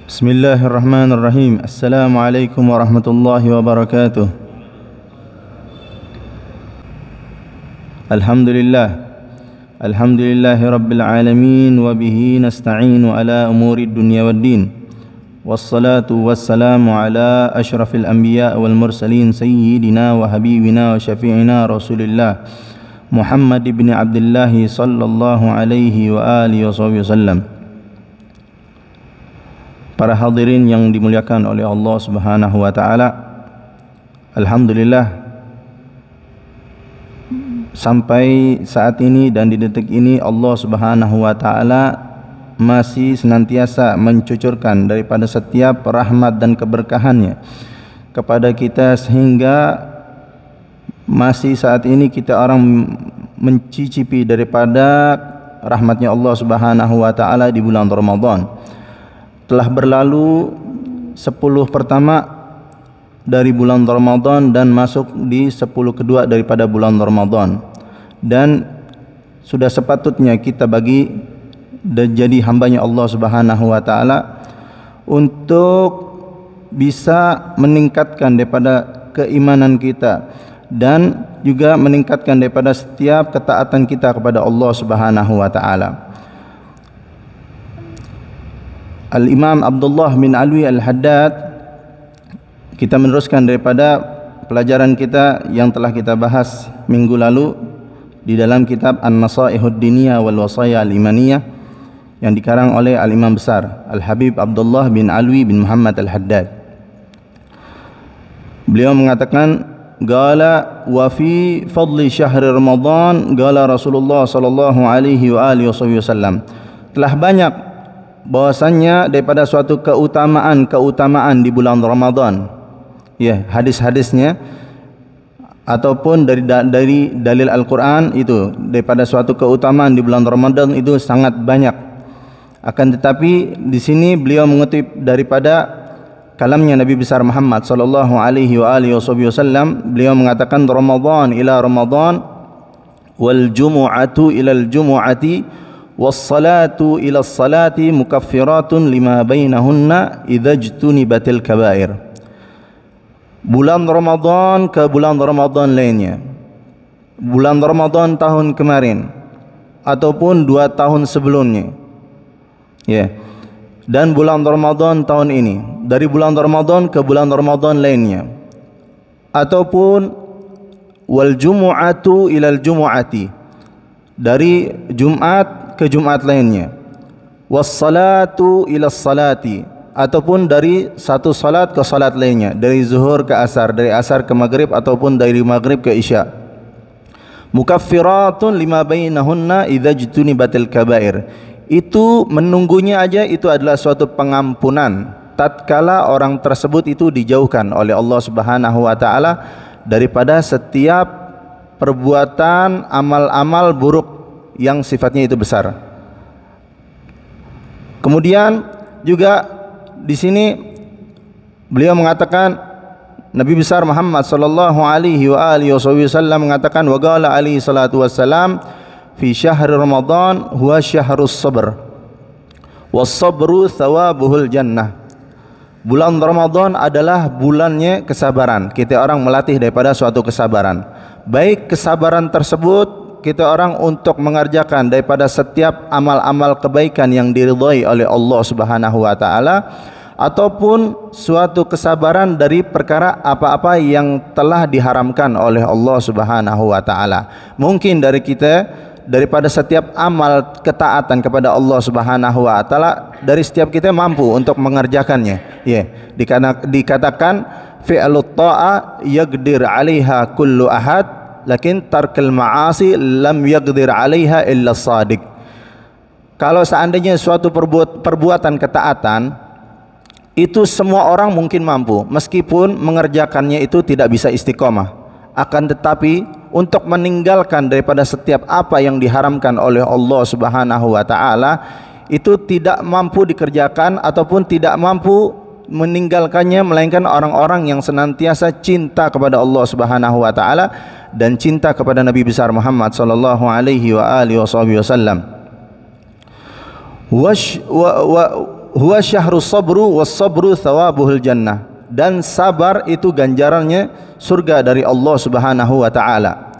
Bismillahirrahmanirrahim. Assalamualaikum warahmatullahi wabarakatuh. Alhamdulillahi rabbil alamin wa bihi nasta'inu ala umuri dunya waddin. Wassalatu wassalamu ala asyrafil anbiya wal mursalin sayyidina wa habibina wa syafi'ina Rasulillah Muhammad ibn Abdullah sallallahu alaihi wa alihi wasallam. Para hadirin yang dimuliakan oleh Allah Subhanahu wa taala, alhamdulillah sampai saat ini dan di detik ini Allah Subhanahu wa taala masih senantiasa mencucurkan daripada setiap rahmat dan keberkahannya kepada kita, sehingga masih saat ini kita orang mencicipi daripada rahmatnya Allah Subhanahu wa taala di bulan Ramadan. Telah berlalu 10 pertama dari bulan Ramadan dan masuk di 10 kedua daripada bulan Ramadan, dan sudah sepatutnya kita bagi dan jadi hambanya Allah Subhanahu wa taala untuk bisa meningkatkan daripada keimanan kita dan juga meningkatkan daripada setiap ketaatan kita kepada Allah Subhanahu wa taala. Al-Imam Abdullah bin Alwi Al-Haddad, kita meneruskan daripada pelajaran kita yang telah kita bahas minggu lalu di dalam kitab An-Nasaihud Diniyah wal Wasaya Al-Imaniyah yang dikarang oleh Al-Imam Besar Al-Habib Abdullah bin Alwi bin Muhammad Al-Haddad. Beliau mengatakan, qala wa fi fadli syahri Ramadan qala Rasulullah sallallahu alaihi wa alihi wasallam, telah banyak bahwasannya daripada suatu keutamaan di bulan Ramadan, ya, hadis-hadisnya ataupun dari dalil Al-Quran itu daripada suatu keutamaan di bulan Ramadan itu sangat banyak. Akan tetapi di sini beliau mengutip daripada kalamnya Nabi besar Muhammad sallallahu alaihi wa alihi wasallam. Beliau mengatakan, Ramadan ila Ramadan wal jumu'atu ila al jumu'ati wassalatu ila salati mukaffiratun lima bainahunna idza jtunibatil kabair. Bulan Ramadan ke bulan Ramadan lainnya, bulan Ramadan tahun kemarin ataupun 2 tahun sebelumnya, ya, dan bulan Ramadan tahun ini, dari bulan Ramadan ke bulan Ramadan lainnya, ataupun wal jumu'atu ilal jumu'ati, dari Jumat ke Jumat lainnya, wassalatu ila salati, ataupun dari satu salat ke salat lainnya, dari zuhur ke asar, dari asar ke maghrib, ataupun dari maghrib ke isya. Mukaffiratun lima bainahunna idza jtunibatil kabair, itu menunggunya aja itu adalah suatu pengampunan tatkala orang tersebut itu dijauhkan oleh Allah Subhanahu wa taala daripada setiap perbuatan amal-amal buruk yang sifatnya itu besar. Kemudian juga di sini beliau mengatakan, Nabi besar Muhammad sallallahu alaihi wa alihi wasallam mengatakan, wa qala alaihi salatu wassalam fi syahr Ramadan huwa syahrus sabr was sabru thawabuhul jannah. Bulan Ramadan adalah bulannya kesabaran. Kita orang melatih daripada suatu kesabaran, baik kesabaran tersebut kita orang untuk mengerjakan daripada setiap amal-amal kebaikan yang diridhai oleh Allah Subhanahu wa taala, ataupun suatu kesabaran dari perkara apa-apa yang telah diharamkan oleh Allah Subhanahu wa taala. Mungkin dari kita daripada setiap amal ketaatan kepada Allah Subhanahu wa taala, dari setiap kita mampu untuk mengerjakannya, ya. Dikatakan fi'lut ta'a yaqdir 'alaiha kullu ahad, lakin tarkil ma'asi lam yaqdir 'alaiha illa shadiq. Kalau seandainya suatu perbuatan ketaatan itu semua orang mungkin mampu, meskipun mengerjakannya itu tidak bisa istiqomah. Akan tetapi untuk meninggalkan daripada setiap apa yang diharamkan oleh Allah Subhanahu wa taala itu tidak mampu dikerjakan ataupun tidak mampu meninggalkannya melainkan orang-orang yang senantiasa cinta kepada Allah Subhanahu wa taala dan cinta kepada Nabi besar Muhammad sallallahu alaihi wa alihi wasallam. huwa syahrus sabru was sabru thawabuhul jannah, dan sabar itu ganjarannya surga dari Allah Subhanahu wa taala.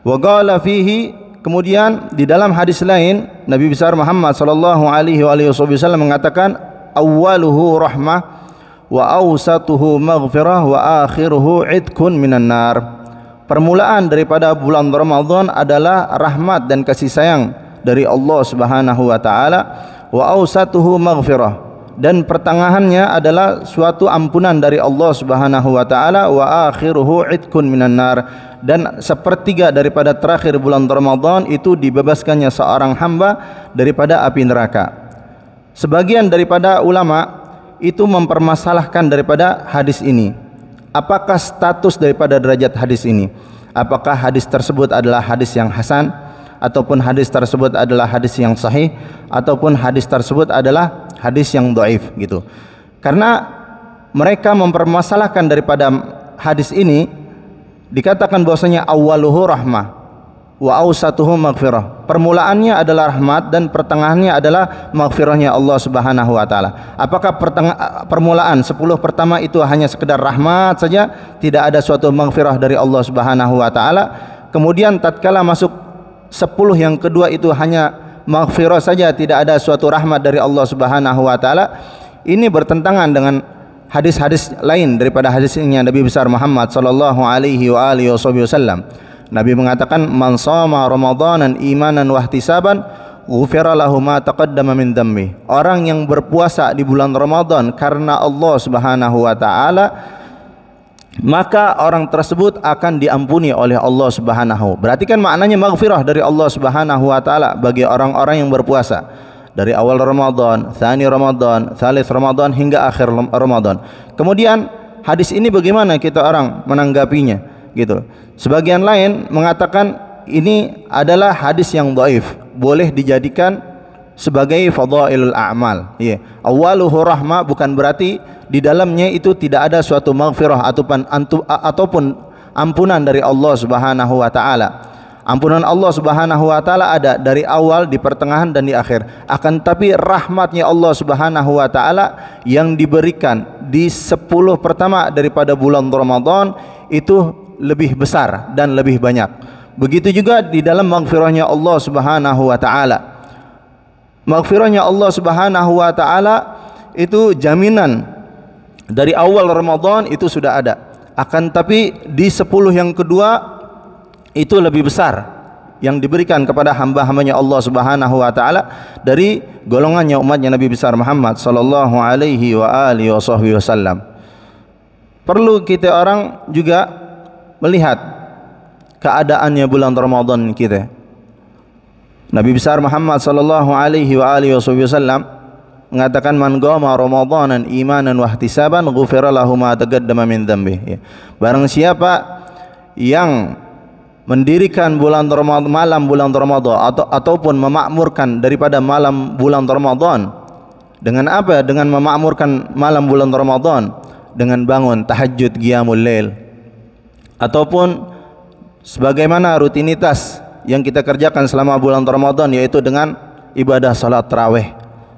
Wa qala fihi, kemudian di dalam hadis lain Nabi besar Muhammad sallallahu alaihi wasallam mengatakan, awwaluhu rahmah wa awsatuhu maghfirah wa akhiruhu idkun minan nar. Permulaan daripada bulan Ramadan adalah rahmat dan kasih sayang dari Allah Subhanahu wa taala, wa awsatuhu maghfirah, dan pertengahannya adalah suatu ampunan dari Allah Subhanahu wa taala, wa akhiruhu idkun minan nar, dan sepertiga daripada terakhir bulan Ramadan itu dibebaskannya seorang hamba daripada api neraka. Sebagian daripada ulama itu mempermasalahkan daripada hadis ini. Apakah status daripada derajat hadis ini? Apakah hadis tersebut adalah hadis yang hasan, ataupun hadis tersebut adalah hadis yang sahih, ataupun hadis tersebut adalah hadis yang dhaif gitu. Karena mereka mempermasalahkan daripada hadis ini, dikatakan bahwasanya awwaluhu rahmah wa awsatuhu maghfirah. Permulaannya adalah rahmat dan pertengahannya adalah maghfirahnya Allah Subhanahu wa taala. Apakah permulaan 10 pertama itu hanya sekedar rahmat saja, tidak ada suatu maghfirah dari Allah Subhanahu wa taala? Kemudian tatkala masuk 10 yang kedua itu hanya maghfirah saja, tidak ada suatu rahmat dari Allah Subhanahu wa taala? Ini bertentangan dengan hadis-hadis lain daripada hadisnya Nabi besar Muhammad sallallahu alaihi wasallam. Nabi mengatakan, man shoma ramadanan imanan wa ihtisaban ghufira lahu ma taqaddama min dhanbi. Orang yang berpuasa di bulan Ramadan karena Allah Subhanahu wa taala, maka orang tersebut akan diampuni oleh Allah Subhanahu. Berarti kan maknanya maghfirah dari Allah Subhanahu wa taala bagi orang-orang yang berpuasa dari awal Ramadan, tsani Ramadan, tsalits Ramadan hingga akhir Ramadan. Kemudian hadis ini bagaimana kita orang menanggapinya gitu. Sebagian lain mengatakan ini adalah hadis yang dhaif, boleh dijadikan sebagai fadhailul a'mal. Ya. Awwaluhu rahmah bukan berarti di dalamnya itu tidak ada suatu maghfirah ataupun ampunan dari Allah Subhanahu wa taala. Ampunan Allah Subhanahu wa taala ada dari awal, di pertengahan dan di akhir. Akan tapi rahmatnya Allah Subhanahu wa taala yang diberikan di 10 pertama daripada bulan Ramadan itu lebih besar dan lebih banyak. Begitu juga di dalam maghfirahnya Allah Subhanahu wa taala. Maghfirahnya Allah Subhanahu wa taala itu jaminan dari awal Ramadan itu sudah ada. Akan tapi di 10 yang kedua itu lebih besar yang diberikan kepada hamba-hambanya Allah Subhanahu wa taala dari golongannya umatnya Nabi besar Muhammad sallallahu alaihi wasallam. Perlu kita orang juga melihat keadaannya bulan Ramadan kita. Nabi besar Muhammad sallallahu alaihi wasallam mengatakan, man qama ramadanan imanan wa ihtisaban ghufira lahu ma taqaddama min dhanbi. Barang siapa yang mendirikan malam bulan Ramadan ataupun memakmurkan daripada malam bulan Ramadan dengan apa? Dengan memakmurkan malam bulan Ramadan dengan bangun tahajud qiyamul lail, ataupun sebagaimana rutinitas yang kita kerjakan selama bulan Ramadan, yaitu dengan ibadah salat tarawih.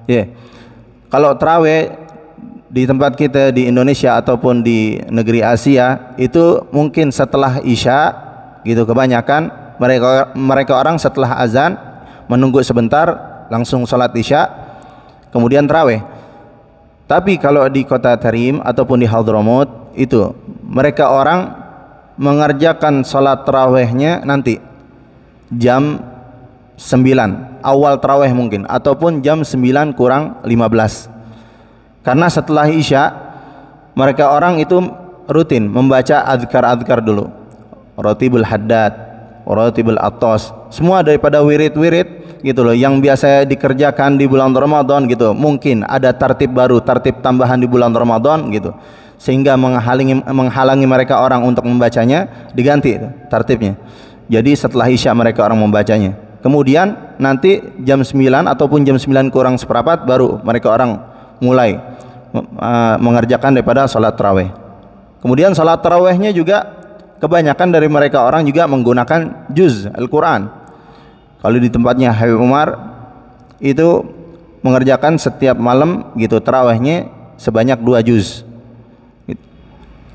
Ya. Kalau tarawih di tempat kita di Indonesia ataupun di negeri Asia itu mungkin setelah Isya gitu, kebanyakan mereka orang setelah azan menunggu sebentar langsung salat Isya kemudian tarawih. Tapi kalau di kota Tarim ataupun di Hadramaut itu mereka orang mengerjakan salat tarawihnya nanti jam 9 awal tarawih mungkin, ataupun jam 9 kurang 15, karena setelah Isya mereka orang itu rutin membaca azkar-azkar dulu, Ratibul Haddad, Ratibul Attas, semua daripada wirid-wirid gitu loh yang biasa dikerjakan di bulan Ramadan gitu. Mungkin ada tertib baru, tertib tambahan di bulan Ramadan gitu, sehingga menghalangi mereka orang untuk membacanya, diganti tertibnya. Jadi setelah Isya mereka orang membacanya. Kemudian nanti jam 9 ataupun jam 9 kurang seperempat baru mereka orang mulai mengerjakan daripada salat tarawih. Kemudian salat tarawihnya juga kebanyakan dari mereka orang juga menggunakan juz Al-Quran. Kalau di tempatnya Habib Umar itu mengerjakan setiap malam gitu tarawihnya sebanyak 2 juz.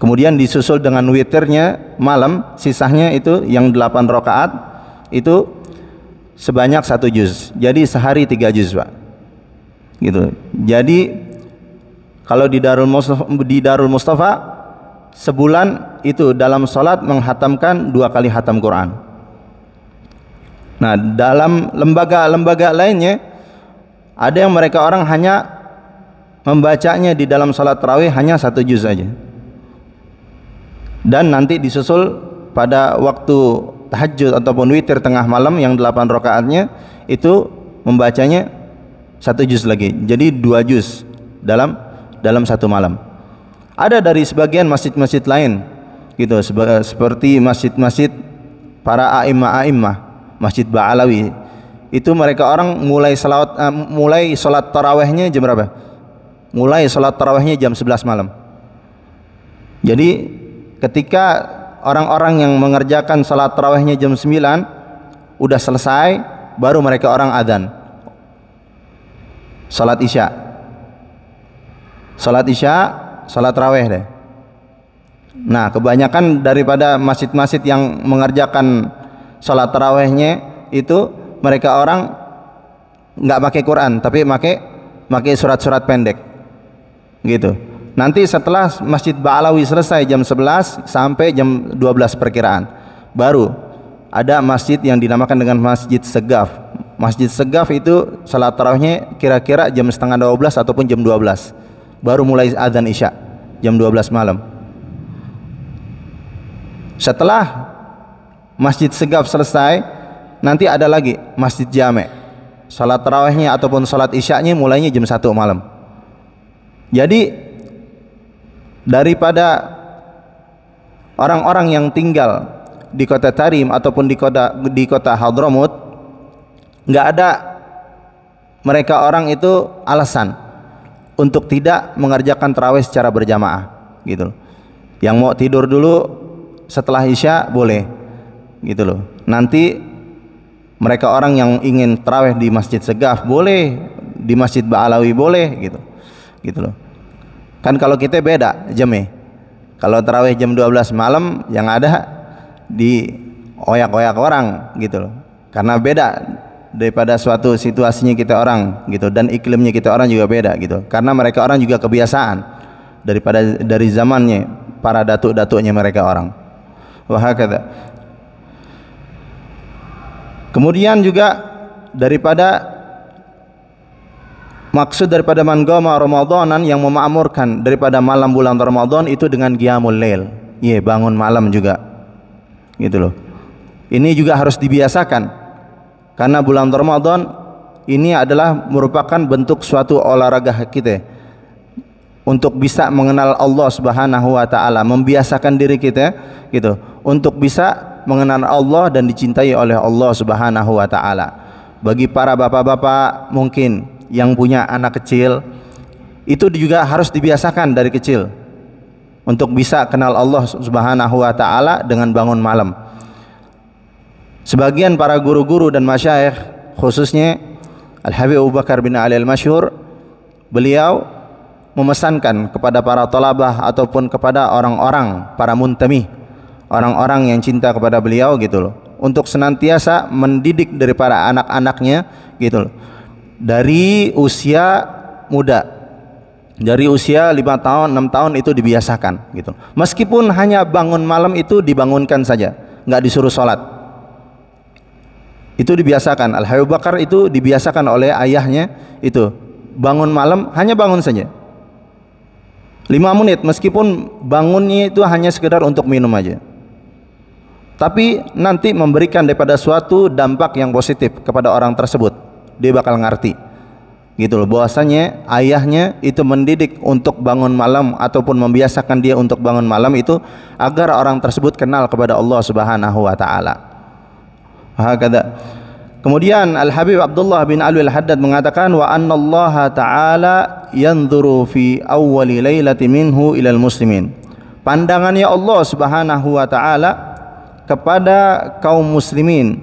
Kemudian disusul dengan witirnya malam, sisanya itu yang 8 rakaat itu sebanyak 1 juz. Jadi sehari 3 juz, Pak. Gitu. Jadi kalau di Darul Mustafa sebulan itu dalam salat menghatamkan 2 kali hatam Quran. Nah, dalam lembaga-lembaga lainnya ada yang mereka orang hanya membacanya di dalam salat tarawih hanya 1 juz saja. Dan nanti disusul pada waktu tahajud ataupun witir tengah malam yang 8 rakaatnya itu membacanya 1 juz lagi. Jadi 2 juz dalam 1 malam. Ada dari sebagian masjid-masjid lain gitu, seperti masjid-masjid para a'immah, Masjid Ba'alawi. Itu mereka orang mulai salat tarawihnya jam berapa? Mulai salat tarawihnya jam 11 malam. Jadi ketika orang-orang yang mengerjakan salat tarawihnya jam 9 udah selesai, baru mereka orang adzan salat isya. Salat tarawih deh. Nah, kebanyakan daripada masjid-masjid yang mengerjakan salat tarawihnya itu mereka orang nggak pakai Quran, tapi pakai surat-surat pendek gitu. Nanti setelah Masjid Ba'alawi selesai jam 11 sampai jam 12 perkiraan, baru ada masjid yang dinamakan dengan Masjid Segaf. Masjid Segaf itu salat tarawihnya kira-kira jam setengah 12 ataupun jam 12, baru mulai azan isya jam 12 malam. Setelah Masjid Segaf selesai, nanti ada lagi Masjid Jami'. Salat tarawihnya ataupun salat isyanya mulainya jam 1 malam. Jadi daripada orang-orang yang tinggal di kota Tarim ataupun di kota Hadramut, nggak ada mereka orang itu alasan untuk tidak mengerjakan tarawih secara berjamaah gitu loh. Yang mau tidur dulu setelah isya boleh gitu loh. Nanti mereka orang yang ingin tarawih di Masjid Segaf boleh, di Masjid Ba'alawi boleh gitu loh. Kan kalau kita beda jamnya. Kalau tarawih jam 12 malam yang ada di oyak-oyak orang gitu loh. Karena beda daripada suatu situasinya kita orang gitu, dan iklimnya kita orang juga beda gitu. Karena mereka orang juga kebiasaan dari zamannya para datuk-datuknya mereka orang. Wahakadha. Kemudian juga maksud daripada man qama Ramadanan, yang memakmurkan daripada malam bulan Ramadan itu dengan qiyamul lail. Bangun malam juga. Gitu loh. Ini juga harus dibiasakan. Karena bulan Ramadan ini adalah merupakan bentuk suatu olahraga kita untuk bisa mengenal Allah Subhanahu wa taala, membiasakan diri kita gitu untuk bisa mengenal Allah dan dicintai oleh Allah Subhanahu wa taala. Bagi para bapak-bapak mungkin yang punya anak kecil, itu juga harus dibiasakan dari kecil untuk bisa kenal Allah Subhanahu wa taala dengan bangun malam. Sebagian para guru-guru dan masyayikh, khususnya Al-Habib Abu Bakar bin Ali Al-Masyhur, beliau memesankan kepada para talabah ataupun kepada orang-orang, para muntami, orang-orang yang cinta kepada beliau gitu loh, untuk senantiasa mendidik daripada anak-anaknya gitu loh, dari usia muda, dari usia 5 tahun, 6 tahun itu dibiasakan gitu. Meskipun hanya bangun malam itu dibangunkan saja, nggak disuruh sholat, itu dibiasakan. Al-Habib Bakar itu dibiasakan oleh ayahnya, itu bangun malam hanya bangun saja 5 menit, meskipun bangunnya itu hanya sekedar untuk minum aja, tapi nanti memberikan daripada suatu dampak yang positif kepada orang tersebut. Dia bakal ngerti gitu loh, bahwasanya ayahnya itu mendidik untuk bangun malam ataupun membiasakan dia untuk bangun malam itu agar orang tersebut kenal kepada Allah Subhanahu wa taala. Kemudian Al-Habib Abdullah bin Alwi Al-Haddad mengatakan, wa anna Allah ta'ala yanzuru fi awwali lailati minhu ilal muslimin. Pandangannya Allah Subhanahu wa taala kepada kaum muslimin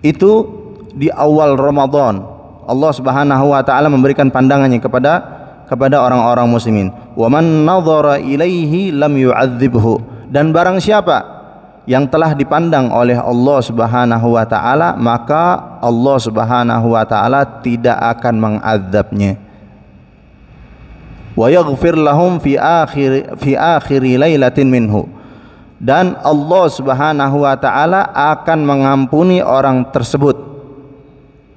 itu di awal Ramadan, Allah Subhanahu wa taala memberikan pandangannya kepada orang-orang muslimin. Wa man nadhara ilaihi lam yu'adzibhu, dan barang siapa yang telah dipandang oleh Allah Subhanahu wa taala, maka Allah Subhanahu wa taala tidak akan mengazabnya. Wa yaghfir lahum fi akhir lailatin minhu, dan Allah Subhanahu wa taala akan mengampuni orang tersebut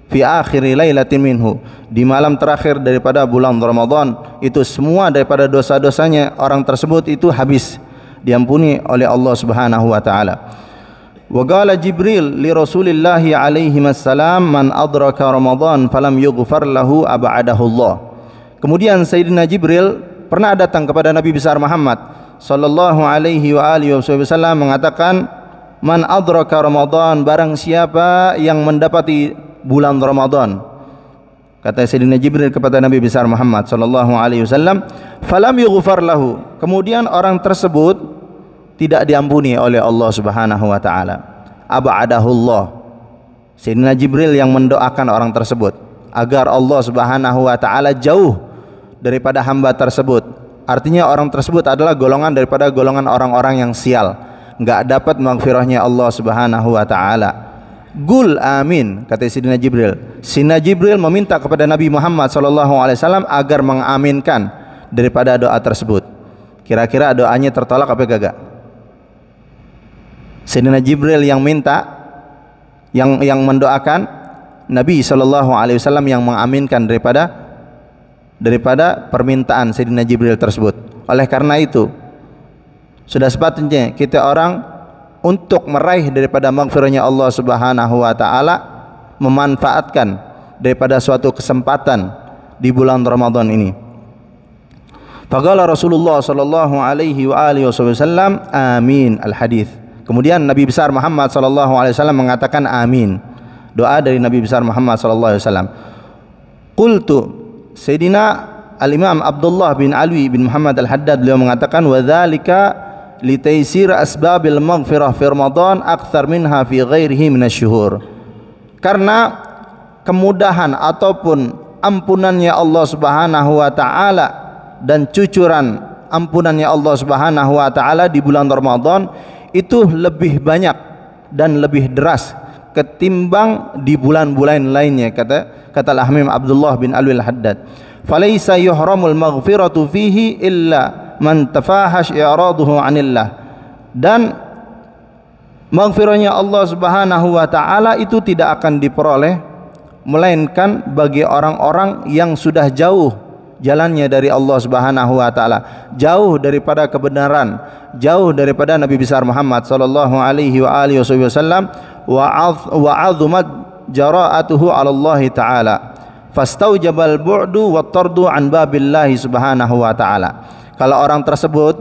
fi akhir lailatin minhu, di malam terakhir daripada bulan Ramadan. Itu semua daripada dosa-dosanya orang tersebut itu habis diampuni oleh Allah Subhanahu wa taala. Wa qala Jibril li Rasulillah alaihi wassalam man adraka Ramadan falam yughfar lahu ab'adahu Allah. Kemudian Sayyidina Jibril pernah datang kepada Nabi besar Muhammad sallallahu alaihi wa alihi wasallam mengatakan, man adraka Ramadan, barang siapa yang mendapati bulan Ramadan, kata Sayyidina Jibril kepada Nabi besar Muhammad sallallahu alaihi wasallam, falam yughfar lahu, kemudian orang tersebut tidak diampuni oleh Allah Subhanahu wa taala, ab'adahu Allah. Sayyidina Jibril yang mendoakan orang tersebut agar Allah Subhanahu wa taala jauh daripada hamba tersebut. Artinya orang tersebut adalah golongan daripada golongan orang-orang yang sial, enggak dapat maghfirahnya Allah Subhanahu wa taala. Gul amin, kata Sayyidina Jibril. Sayyidina Jibril meminta kepada Nabi Muhammad SAW agar mengaminkan daripada doa tersebut. Kira-kira doanya tertolak apa gagal? Sayyidina Jibril yang minta, yang mendoakan, Nabi SAW yang mengaminkan daripada permintaan Sayyidina Jibril tersebut. Oleh karena itu, sudah sepatutnya kita orang untuk meraih daripada maghfirahnya Allah Subhanahu wa taala memanfaatkan daripada suatu kesempatan di bulan Ramadan ini. Faqala Rasulullah sallallahu alaihi wa alihi wasallam, amin, al-hadis. Kemudian Nabi besar Muhammad sallallahu alaihi wasallam mengatakan amin. Doa dari Nabi besar Muhammad sallallahu alaihi wasallam. Qultu, Sayyidina Al-Imam Abdullah bin Alwi bin Muhammad Al-Haddad, beliau mengatakan, wa dzalika litaysir asbabil maghfirah fi Ramadan akthar minha fi ghairihi minasyuhur. Karena kemudahan ataupun ampunannya Allah Subhanahu wa taala dan cucuran ampunannya Allah Subhanahu wa taala di bulan Ramadan itu lebih banyak dan lebih deras ketimbang di bulan-bulan lainnya, kata Al-Imam Abdullah bin Alwi Al-Haddad. Falaysa yuhramul maghfiratu fihi illa man tafahash i'raduhu 'anillah. Dan maghfirahnya Allah Subhanahu wa taala itu tidak akan diperoleh melainkan bagi orang-orang yang sudah jauh jalannya dari Allah Subhanahu wa taala, jauh daripada kebenaran, jauh daripada Nabi besar Muhammad sallallahu alaihi wa alihi wasallam, wa 'azumat jara'atuhu 'ala Allah taala, fastaujabal bu'du wat tardu an babillahi Subhanahu wa taala. Kalau orang tersebut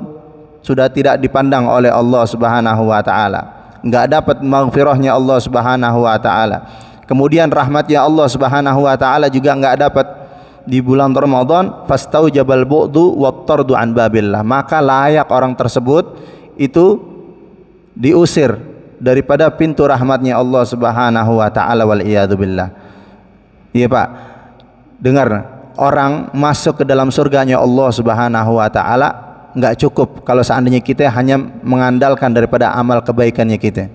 sudah tidak dipandang oleh Allah Subhanahu wa taala, enggak dapat maghfirahnya Allah Subhanahu wa taala, kemudian rahmatnya Allah Subhanahu wa taala juga enggak dapat di bulan Ramadan, fastaujabal bu'du wat tardu an babillah, maka layak orang tersebut itu diusir daripada pintu rahmatnya Allah Subhanahu wa taala, wal iyadu billah. Iya Pak, dengar, orang masuk ke dalam surganya Allah Subhanahu wa taala enggak cukup kalau seandainya kita hanya mengandalkan daripada amal kebaikannya kita.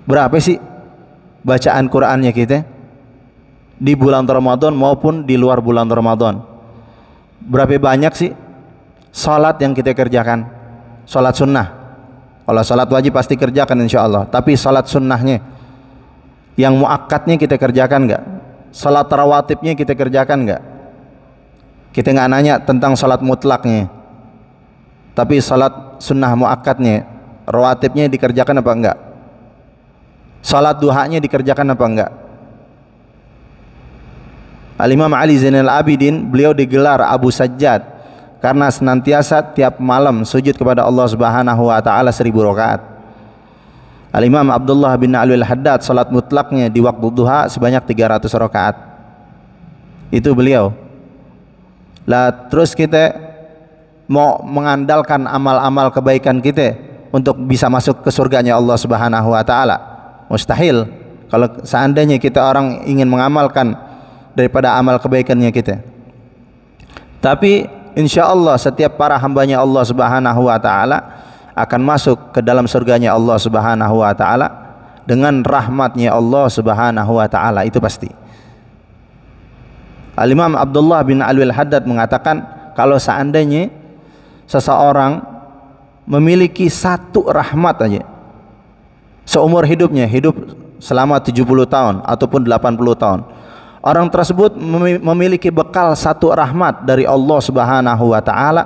Berapa sih bacaan Qur'annya kita di bulan Ramadan maupun di luar bulan Ramadan? Berapa banyak sih salat yang kita kerjakan? Salat sunnah. Kalau salat wajib pasti kerjakan insyaallah, tapi salat sunnahnya yang muakkadnya kita kerjakan enggak? Salat rawatibnya kita kerjakan enggak? Kita enggak nanya tentang salat mutlaknya, tapi salat sunnah muakkadnya, rawatibnya dikerjakan apa enggak? Salat duhanya dikerjakan apa enggak? Al-Imam Ali Zainal Abidin, beliau digelar Abu Sajjad karena senantiasa tiap malam sujud kepada Allah Subhanahu wa taala 1000 rakaat. Al-Imam Abdullah bin Alwi Al-Haddad salat mutlaknya di waktu duha sebanyak 300 rakaat. Itu beliau. Lah terus kita mau mengandalkan amal-amal kebaikan kita untuk bisa masuk ke surganya Allah Subhanahu wa taala? Mustahil. Kalau seandainya kita orang ingin mengamalkan daripada amal kebaikannya kita. Tapi insya Allah setiap para hambanya Allah Subhanahu wa Ta'ala akan masuk ke dalam surganya Allah Subhanahu wa Ta'ala dengan rahmatnya Allah Subhanahu wa Ta'ala, itu pasti. Al-Imam Abdullah bin Alwi al-Haddad mengatakan, kalau seandainya seseorang memiliki satu rahmat aja seumur hidupnya, hidup selama 70 tahun ataupun 80 tahun, orang tersebut memiliki bekal satu rahmat dari Allah Subhanahu wa Ta'ala,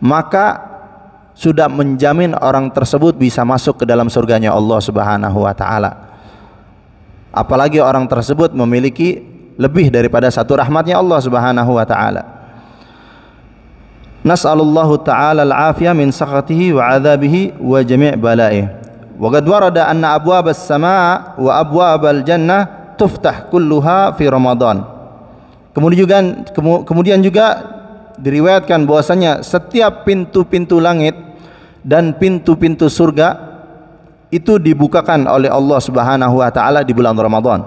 maka sudah menjamin orang tersebut bisa masuk ke dalam surganya Allah Subhanahu wa Ta'ala. Apalagi orang tersebut memiliki lebih daripada satu rahmatnya Allah Subhanahu wa Ta'ala. Nas'alullahu ta'ala al-afiyah min sakhatihi wa adzabihi wa jami' bala'ih. Wa qad warada anna abwab as-sama' wa abwab al-jannah tuftah kulluha fi Ramadan. Kemudian juga diriwayatkan bahwasanya setiap pintu-pintu langit dan pintu-pintu surga itu dibukakan oleh Allah Subhanahu wa Ta'ala di bulan Ramadan.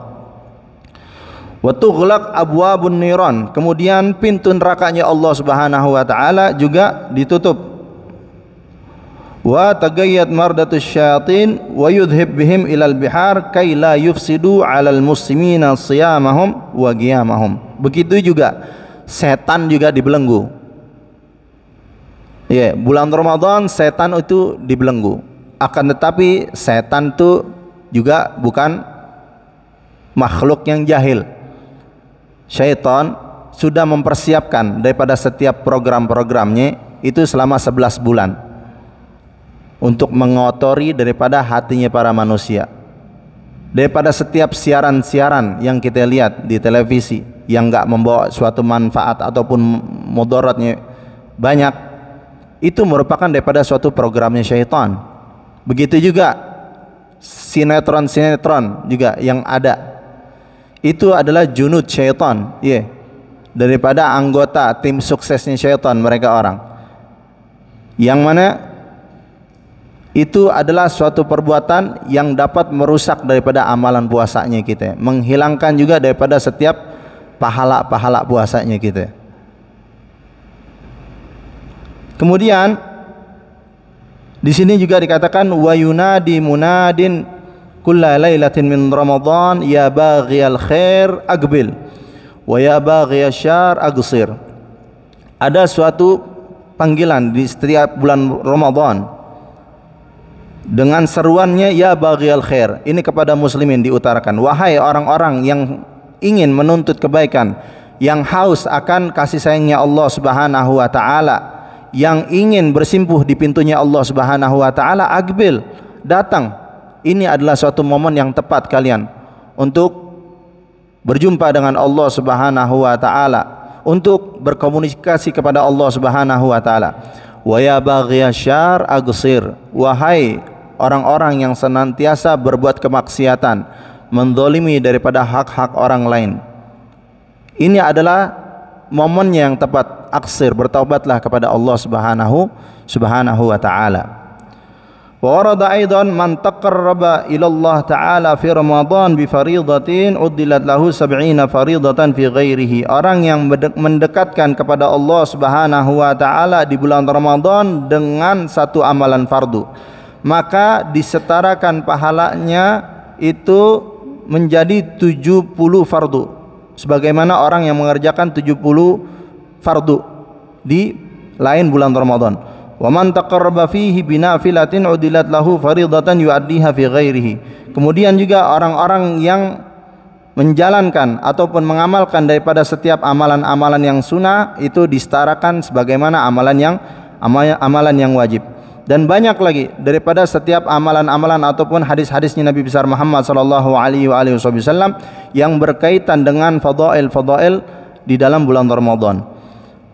Wa tughlaq abwabun niran, kemudian pintu nerakanya Allah Subhanahu wa Ta'ala juga ditutup. Wa tagayyat mardatus syayatin wa yudhib bihim ilal bihar kay la yufsidu alal muslimina siyamahum wa qiyamahum. Begitu juga setan juga dibelenggu. Ya, bulan Ramadan setan itu dibelenggu. Akan tetapi setan itu juga bukan makhluk yang jahil. Syaitan sudah mempersiapkan daripada setiap program-programnya itu selama 11 bulan untuk mengotori daripada hatinya para manusia. Daripada setiap siaran-siaran yang kita lihat di televisi yang enggak membawa suatu manfaat ataupun mudaratnya banyak, itu merupakan daripada suatu programnya syaitan. Begitu juga sinetron-sinetron juga yang ada, itu adalah junud syaitan, daripada anggota tim suksesnya syaitan mereka orang, yang mana itu adalah suatu perbuatan yang dapat merusak daripada amalan puasanya kita, menghilangkan juga daripada setiap pahala-pahala puasanya kita. Kemudian di sini juga dikatakan wa yunadi munadin kulla lailatin min Ramadan ya baghiyal khair aqbil wa ya baghiyasy syarr aqsir. Ada suatu panggilan di setiap bulan Ramadan dengan seruannya ya baghiyal khair. Ini kepada muslimin diutarakan, wahai orang-orang yang ingin menuntut kebaikan, yang haus akan kasih sayangnya Allah Subhanahu wa Ta'ala, yang ingin bersimpuh di pintunya Allah Subhanahu wa Ta'ala, aqbil, datang. Ini adalah suatu momen yang tepat kalian untuk berjumpa dengan Allah Subhanahu wa Ta'ala, untuk berkomunikasi kepada Allah Subhanahu wa Ta'ala. Wa ya baghiyasy syarr aqsir, wahai orang-orang yang senantiasa berbuat kemaksiatan, menzalimi daripada hak-hak orang lain, ini adalah momennya yang tepat. Aksir, bertaubatlah kepada Allah Subhanahu wa Ta'ala. Wa warada aidan man taqarraba ila Allah Ta'ala fi Ramadan bi faridatin uddilat lahu 70 faridatan fi ghairihi. Orang yang mendekatkan kepada Allah Subhanahu wa Ta'ala di bulan Ramadan dengan satu amalan fardu, maka disetarakan pahalanya itu menjadi 70 fardu, sebagaimana orang yang mengerjakan 70 fardu di lain bulan Ramadan. Wa man taqarraba fihi binafilatin udilat lahu faridatan yu'addiha fi ghairihi. Kemudian juga orang-orang yang menjalankan ataupun mengamalkan daripada setiap amalan-amalan yang sunnah itu disetarakan sebagaimana amalan yang wajib. Dan banyak lagi daripada setiap amalan-amalan ataupun hadis-hadisnya Nabi besar Muhammad sallallahu alaihi wasallam yang berkaitan dengan fadail-fadail di dalam bulan Ramadan.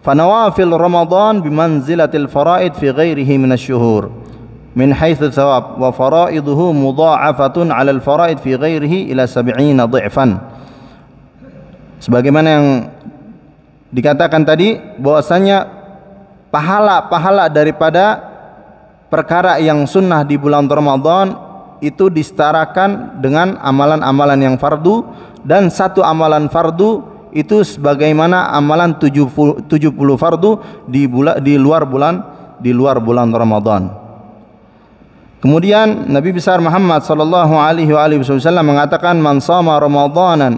Fanawafil Ramadan bimanzilatil faraid fi ghairihi minasy-syuhur min haitsu thawab wa faraiduhu mudha'afatun 'alal faraid fi ghairihi ila 70 dhifan. Sebagaimana yang dikatakan tadi bahwasanya pahala-pahala daripada perkara yang sunnah di bulan Ramadan itu disetarakan dengan amalan-amalan yang fardu, dan satu amalan fardu itu sebagaimana amalan 70 fardu di luar bulan Ramadan. Kemudian Nabi besar Muhammad sallallahu alaihi wasallam mengatakan, man shama ramadanan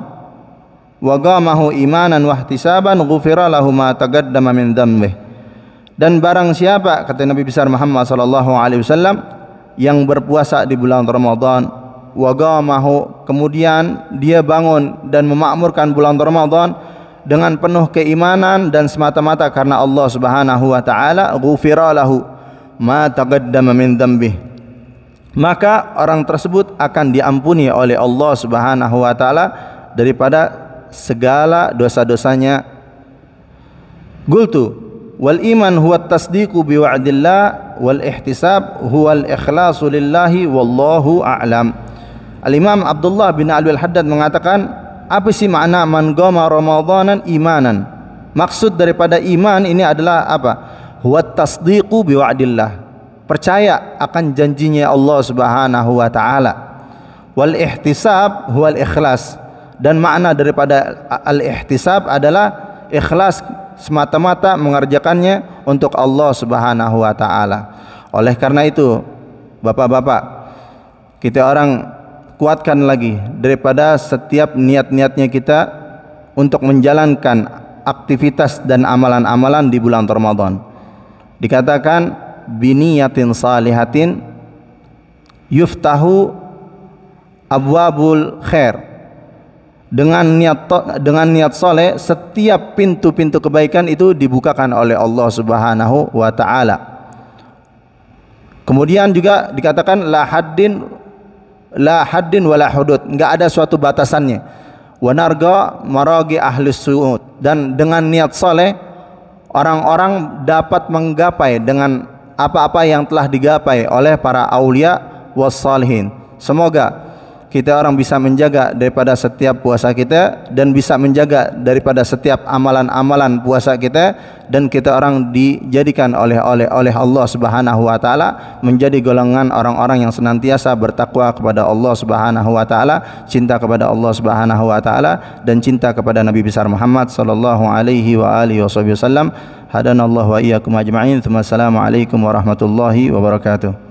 wa qamahu imanan wa ihtisaban ghufira lahu ma taqaddama min dhanbihi. Dan barang siapa, kata Nabi besar Muhammad sallallahu alaihi wasallam, yang berpuasa di bulan Ramadan, wa qamahu, kemudian dia bangun dan memakmurkan bulan Ramadan dengan penuh keimanan dan semata-mata karena Allah Subhanahu wa taala, ghufira lahu ma taqaddama min dhanbihi, maka orang tersebut akan diampuni oleh Allah Subhanahu wa taala daripada segala dosa-dosanya. Qultu wal iman huwa at-tasdiqu bi wa'dillah wal ihtisab huwa al-ikhlasu lillahi wallahu a'lam. Al-Imam Abdullah bin Alwi al-Haddad mengatakan, apa sih makna man qama ramadanan imanan? Maksud daripada iman ini adalah apa? Huwa at-tasdiqu bi wa'dillah, percaya akan janjinya Allah Subhanahu wa taala. Wal ihtisab huwa al-ikhlas, dan makna daripada al-ihtisab adalah ikhlas, semata-mata mengerjakannya untuk Allah Subhanahu wa taala. Oleh karena itu, Bapak-bapak, kita orang kuatkan lagi daripada setiap niat-niatnya kita untuk menjalankan aktivitas dan amalan-amalan di bulan Ramadan. Dikatakan biniyatin salihatin yuftahu abwabul khair. Dengan niat soleh, setiap pintu-pintu kebaikan itu dibukakan oleh Allah Subhanahu wa taala. Kemudian juga dikatakan la haddin wala hudud, enggak ada suatu batasannya. Wa narga maragi ahli su'ud, dan dengan niat soleh orang-orang dapat menggapai dengan apa-apa yang telah digapai oleh para aulia was salihin. Semoga kita orang bisa menjaga daripada setiap puasa kita, dan bisa menjaga daripada setiap amalan-amalan puasa kita, dan kita orang dijadikan oleh Allah Subhanahu wa taala menjadi golongan orang-orang yang senantiasa bertakwa kepada Allah Subhanahu wa taala, cinta kepada Allah Subhanahu wa taala, dan cinta kepada Nabi besar Muhammad sallallahu alaihi wa alihi wasallam. Hadanallahu wa iyyakum ajma'in. Assalamualaikum warahmatullahi wabarakatuh.